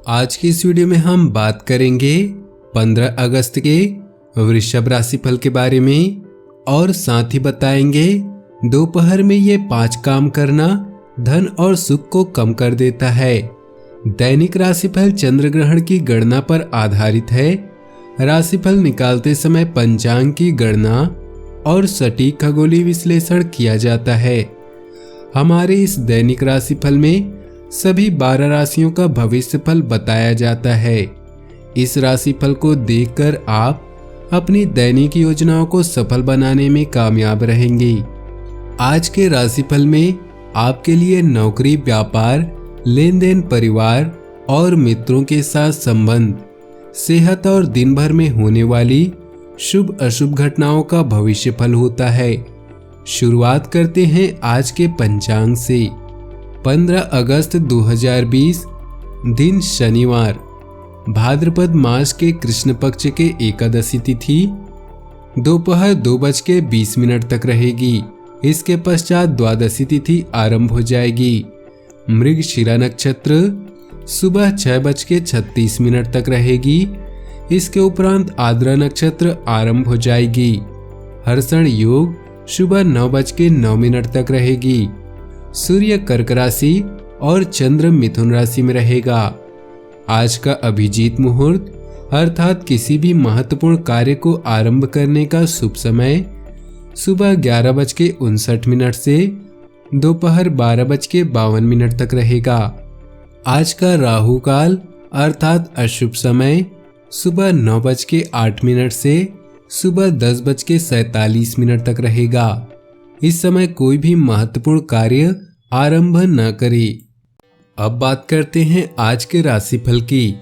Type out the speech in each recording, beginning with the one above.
आज की इस वीडियो में हम बात करेंगे 15 अगस्त के वृषभ राशि फल के बारे में और साथ ही बताएंगे दोपहर में ये 5 काम करना धन और सुख को कम कर देता है। दैनिक राशिफल चंद्र ग्रहण की गणना पर आधारित है। राशिफल निकालते समय पंचांग की गणना और सटीक खगोलीय विश्लेषण किया जाता है। हमारे इस दैनिक राशिफल में सभी 12 राशियों का भविष्य फल बताया जाता है। इस राशिफल को देखकर आप अपनी दैनिक योजनाओं को सफल बनाने में कामयाब रहेंगे। आज के राशिफल में आपके लिए नौकरी, व्यापार, लेन देन, परिवार और मित्रों के साथ संबंध, सेहत और दिन भर में होने वाली शुभ अशुभ घटनाओं का भविष्य फल होता है। शुरुआत करते हैं आज के पंचांग से। 15 अगस्त 2020 दिन शनिवार, भाद्रपद मास के कृष्ण पक्ष के एकादशी तिथि दोपहर 2:20 तक रहेगी। इसके पश्चात द्वादशी तिथि आरंभ हो जाएगी। मृगशिरा नक्षत्र सुबह 6:36 तक रहेगी। इसके उपरांत आद्रा नक्षत्र आरंभ हो जाएगी। हर्षण योग सुबह 9:09 तक रहेगी। सूर्य कर्क राशि और चंद्र मिथुन राशि में रहेगा। आज का अभिजीत मुहूर्त अर्थात किसी भी महत्वपूर्ण कार्य को आरंभ करने का शुभ समय सुबह 11:59 से दोपहर 12:52 तक रहेगा। आज का राहु काल अर्थात अशुभ समय सुबह 9:08 से सुबह 10:47 तक रहेगा। इस समय कोई भी महत्वपूर्ण कार्य आरंभ न करें। अब बात करते हैं आज के राशिफल की।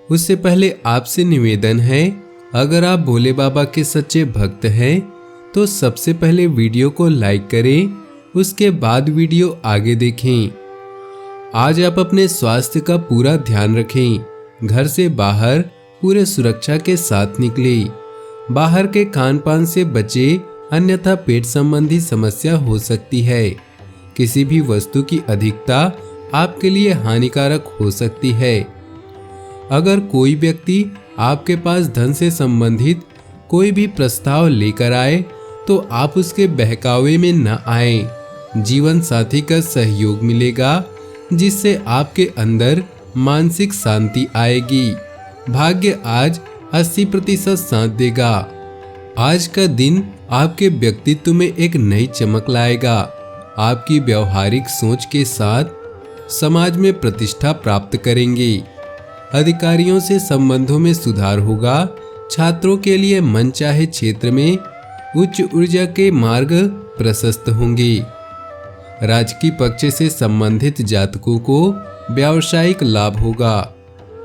उससे पहले आपसे निवेदन है, अगर आप भोले बाबा के सच्चे भक्त हैं तो सबसे पहले वीडियो को लाइक करें, उसके बाद वीडियो आगे देखें। आज आप अपने स्वास्थ्य का पूरा ध्यान रखें। घर से बाहर पूरे सुरक्षा के साथ निकलें। बाहर के खान पान से बचें, अन्यथा पेट संबंधी समस्या हो सकती है। किसी भी वस्तु की अधिकता आपके लिए हानिकारक हो सकती है। अगर कोई व्यक्ति आपके पास धन से संबंधित कोई भी प्रस्ताव लेकर आए तो आप उसके बहकावे में न आएं। जीवन साथी का सहयोग मिलेगा जिससे आपके अंदर मानसिक शांति आएगी। भाग्य आज 80% साथ देगा। आज का दिन आपके व्यक्तित्व में एक नई चमक लाएगा। आपकी व्यवहारिक सोच के साथ समाज में प्रतिष्ठा प्राप्त करेंगे। अधिकारियों से संबंधों में सुधार होगा। छात्रों के लिए मनचाहे क्षेत्र में उच्च ऊर्जा के मार्ग प्रशस्त होंगे। राजकीय पक्ष से संबंधित जातकों को व्यावसायिक लाभ होगा।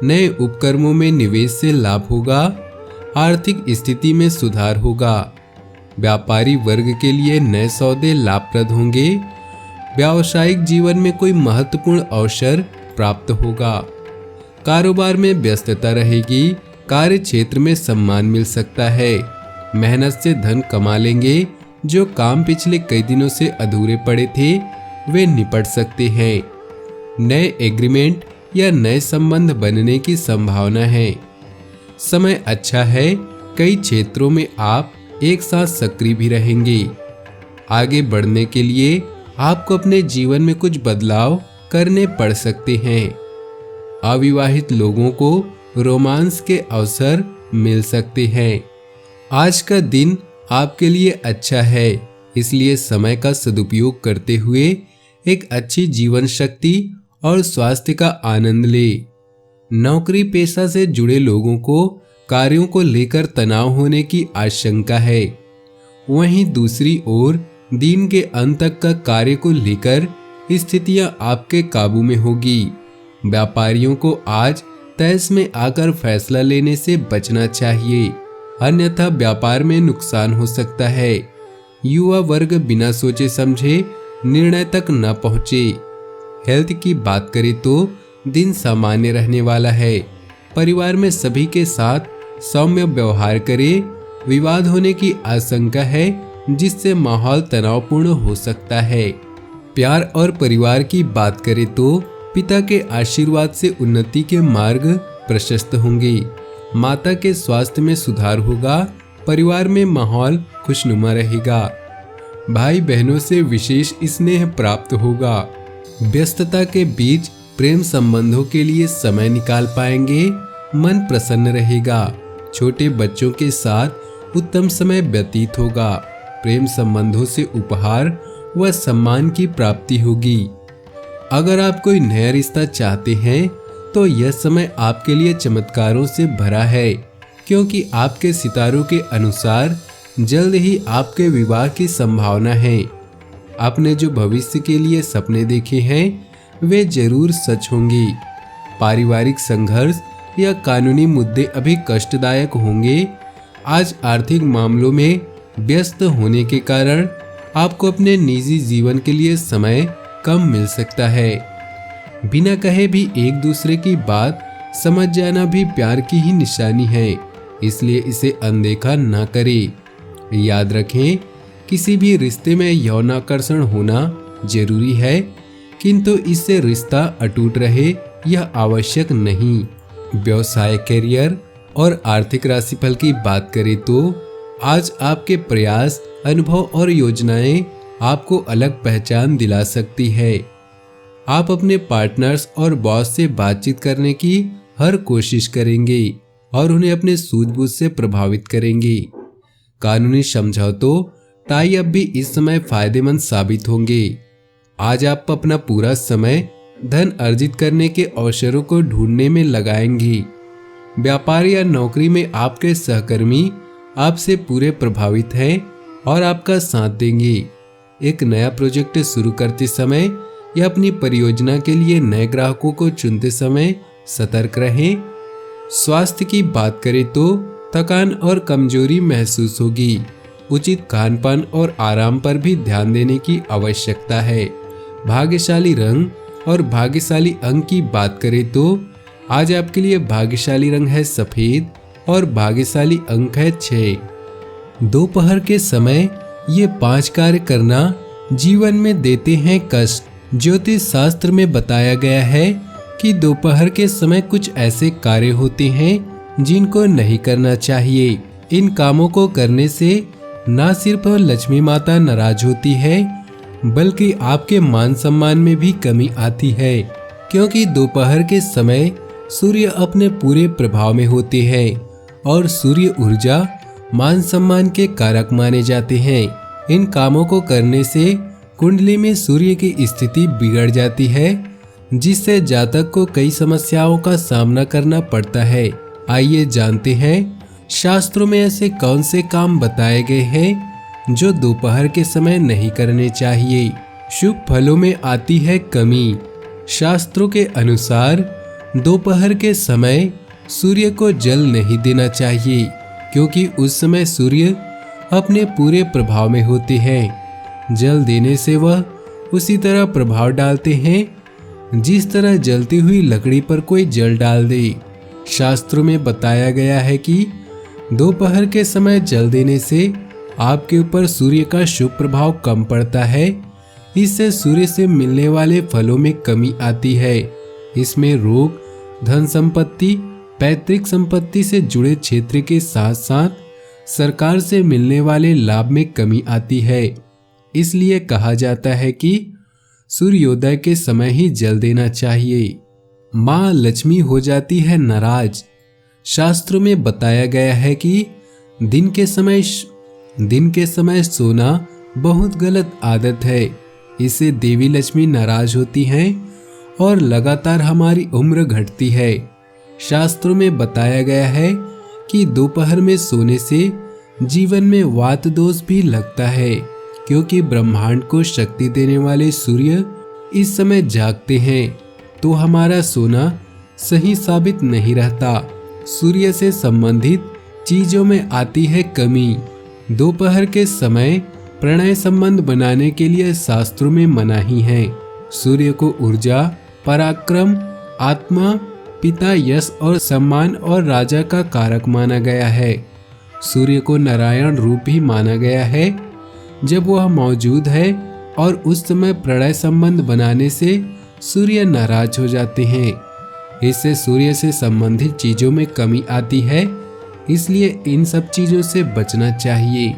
नए उपक्रमों में निवेश से लाभ होगा। आर्थिक स्थिति में सुधार होगा। व्यापारी वर्ग के लिए नए सौदे लाभप्रद होंगे। व्यावसायिक जीवन में कोई महत्वपूर्ण अवसर प्राप्त होगा। कारोबार में व्यस्तता रहेगी। कार्य क्षेत्र में सम्मान मिल सकता है। मेहनत से धन कमा लेंगे। जो काम पिछले कई दिनों से अधूरे पड़े थे वे निपट सकते हैं। नए एग्रीमेंट या नए संबंध बनने की संभावना है। समय अच्छा है। कई क्षेत्रों में आप एक साथ सक्रिय भी रहेंगे। आगे बढ़ने के लिए आपको अपने जीवन में कुछ बदलाव करने पड़ सकते हैं। अविवाहित लोगों को रोमांस के अवसर मिल सकते हैं। आज का दिन आपके लिए अच्छा है, इसलिए समय का सदुपयोग करते हुए एक अच्छी जीवन शक्ति और स्वास्थ्य का आनंद ले। नौकरी पेशा से जुड़े लोगों को कार्यों को लेकर तनाव होने की आशंका है। वहीं दूसरी ओर दिन के अंत तक का कार्य को लेकर स्थितियां आपके काबू में होगी। व्यापारियों को आज तैस में आकर फैसला लेने से बचना चाहिए, अन्यथा व्यापार में नुकसान हो सकता है। युवा वर्ग बिना सोचे समझे निर्णय तक न पहुंचे। हेल्थ की बात करें तो दिन सामान्य रहने वाला है। परिवार में सभी के साथ सौम्य व्यवहार करें। विवाद होने की आशंका है जिससे माहौल तनावपूर्ण हो सकता है। प्यार और परिवार की बात करें तो पिता के आशीर्वाद से उन्नति के मार्ग प्रशस्त होंगे। माता के स्वास्थ्य में सुधार होगा। परिवार में माहौल खुशनुमा रहेगा। भाई बहनों से विशेष स्नेह प्राप्त होगा। व्यस्तता के बीच प्रेम संबंधों के लिए समय निकाल पाएंगे। मन प्रसन्न रहेगा। छोटे बच्चों के साथ उत्तम समय व्यतीत होगा। प्रेम संबंधों से उपहार व सम्मान की प्राप्ति होगी। अगर आप कोई नया रिश्ता चाहते हैं तो यह समय आपके लिए चमत्कारों से भरा है, क्योंकि आपके सितारों के अनुसार जल्द ही आपके विवाह की संभावना है। आपने जो भविष्य के लिए सपने देखे हैं वे जरूर सच होंगे। पारिवारिक संघर्ष या कानूनी मुद्दे अभी कष्टदायक होंगे। आज आर्थिक मामलों में व्यस्त होने के कारण आपको अपने निजी जीवन के लिए समय कम मिल सकता है। बिना कहे भी एक दूसरे की बात समझ जाना भी प्यार की ही निशानी है, इसलिए इसे अनदेखा ना करें। याद रखें, किसी भी रिश्ते में यौनाकर्षण होना जरूरी है, किंतु इससे रिश्ता अटूट रहे यह आवश्यक नहीं। व्यवसाय, करियर और आर्थिक राशिफल की बात करें तो आज आपके प्रयास, अनुभव और योजनाएं आपको अलग पहचान दिला सकती है। आप अपने पार्टनर्स और बॉस से बातचीत करने की हर कोशिश करेंगे और उन्हें अपने सूझबूझ से प्रभावित करेंगे। कानूनी समझौतों, टाई अप भी इस समय फायदेमंद साबित होंगे। आज आप अपना पूरा समय धन अर्जित करने के अवसरों को ढूंढने में लगाएंगे। व्यापार या नौकरी में आपके सहकर्मी आपसे पूरे प्रभावित हैं और आपका साथ देंगे। एक नया प्रोजेक्ट शुरू करते समय या अपनी परियोजना के लिए नए ग्राहकों को चुनते समय सतर्क रहें। स्वास्थ्य की बात करें तो थकान और कमजोरी महसूस होगी। उचित खान-पान और आराम पर भी ध्यान देने की आवश्यकता है। भाग्यशाली रंग और भाग्यशाली अंक की बात करें तो आज आपके लिए भाग्यशाली रंग है सफेद और भाग्यशाली अंक है 6। दोपहर के समय ये 5 कार्य करना जीवन में देते हैं कष्ट। ज्योतिष शास्त्र में बताया गया है कि दोपहर के समय कुछ ऐसे कार्य होते हैं जिनको नहीं करना चाहिए। इन कामों को करने से न सिर्फ लक्ष्मी माता नाराज होती है, बल्कि आपके मान सम्मान में भी कमी आती है, क्योंकि दोपहर के समय सूर्य अपने पूरे प्रभाव में होते हैं और सूर्य ऊर्जा मान सम्मान के कारक माने जाते हैं। इन कामों को करने से कुंडली में सूर्य की स्थिति बिगड़ जाती है, जिससे जातक को कई समस्याओं का सामना करना पड़ता है। आइए जानते हैं शास्त्रों में ऐसे कौन से काम बताए गए हैं जो दोपहर के समय नहीं करने चाहिए। शुभ फलों में आती है कमी। शास्त्रों के अनुसार दोपहर के समय सूर्य को जल नहीं देना चाहिए, क्योंकि उस समय सूर्य अपने पूरे प्रभाव में होते हैं। जल देने से वह उसी तरह प्रभाव डालते हैं जिस तरह जलती हुई लकड़ी पर कोई जल डाल दे। शास्त्रों में बताया गया है कि दोपहर के समय जल देने से आपके ऊपर सूर्य का शुभ प्रभाव कम पड़ता है। इससे सूर्य से मिलने वाले फलों में कमी आती है। इसमें रोग, धन संपत्ति, पैतृक संपत्ति से जुड़े क्षेत्र के साथ साथ सरकार से मिलने वाले लाभ में कमी आती है। इसलिए कहा जाता है कि सूर्योदय के समय ही जल देना चाहिए। माँ लक्ष्मी हो जाती है नाराज। शास्त्रों में बताया गया है कि दिन के समय सोना बहुत गलत आदत है। इससे देवी लक्ष्मी नाराज होती हैं और लगातार हमारी उम्र घटती है। शास्त्रों में बताया गया है कि दोपहर में सोने से जीवन में वात दोष भी लगता है, क्योंकि ब्रह्मांड को शक्ति देने वाले सूर्य इस समय जागते हैं, तो हमारा सोना सही साबित नहीं रहता। सूर्य से संबंधित चीजों में आती है कमी। दोपहर के समय प्रणय संबंध बनाने के लिए शास्त्रों में मनाही है। सूर्य को ऊर्जा, पराक्रम, आत्मा, पिता, यश और सम्मान और राजा का कारक माना गया है। सूर्य को नारायण रूप भी माना गया है। जब वह मौजूद है और उस समय प्रणय संबंध बनाने से सूर्य नाराज हो जाते हैं। इससे सूर्य से संबंधित चीजों में कमी आती है, इसलिए इन सब चीजों से बचना चाहिए।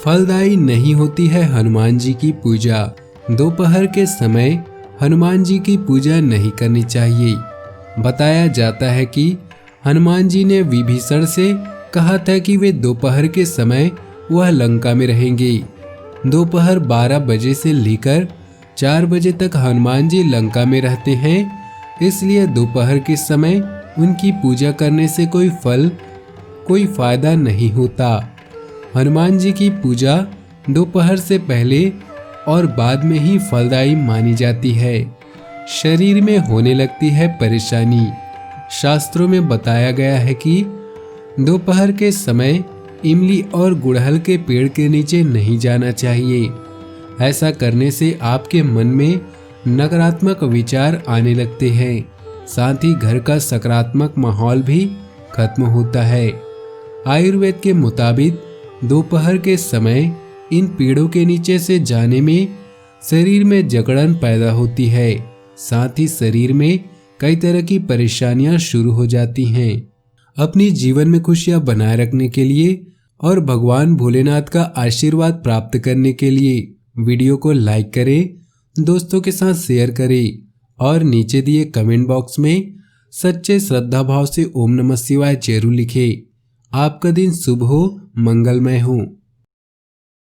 फलदायी नहीं होती है हनुमान जी की पूजा। दोपहर के समय हनुमान जी की पूजा नहीं करनी चाहिए। बताया जाता है कि हनुमान जी ने विभीषण से कहा था कि वे दोपहर के समय वह लंका में रहेंगे। दोपहर 12 बजे से लेकर 4 बजे तक हनुमान जी लंका में रहते हैं, इसलिए दोपहर के समय उनकी पूजा करने से कोई फायदा नहीं होता। हनुमान जी की पूजा दोपहर से पहले और बाद में ही फलदायी मानी जाती है। शरीर में होने लगती है परेशानी। शास्त्रों में बताया गया है कि दोपहर के समय इमली और गुड़हल के पेड़ के नीचे नहीं जाना चाहिए। ऐसा करने से आपके मन में नकारात्मक विचार आने लगते हैं, साथ ही घर का सकारात्मक माहौल भी खत्म होता है। आयुर्वेद के मुताबिक दोपहर के समय इन पेड़ों के नीचे से जाने में शरीर में जकड़न पैदा होती है, साथ ही शरीर में कई तरह की परेशानियां शुरू हो जाती हैं। अपनी जीवन में खुशियां बनाए रखने के लिए और भगवान भोलेनाथ का आशीर्वाद प्राप्त करने के लिए वीडियो को लाइक करें, दोस्तों के साथ शेयर करें और नीचे दिए कमेंट बॉक्स में सच्चे श्रद्धा भाव से ओम नमः शिवाय जरूर लिखें। आपका दिन शुभ हो, मंगलमय हो।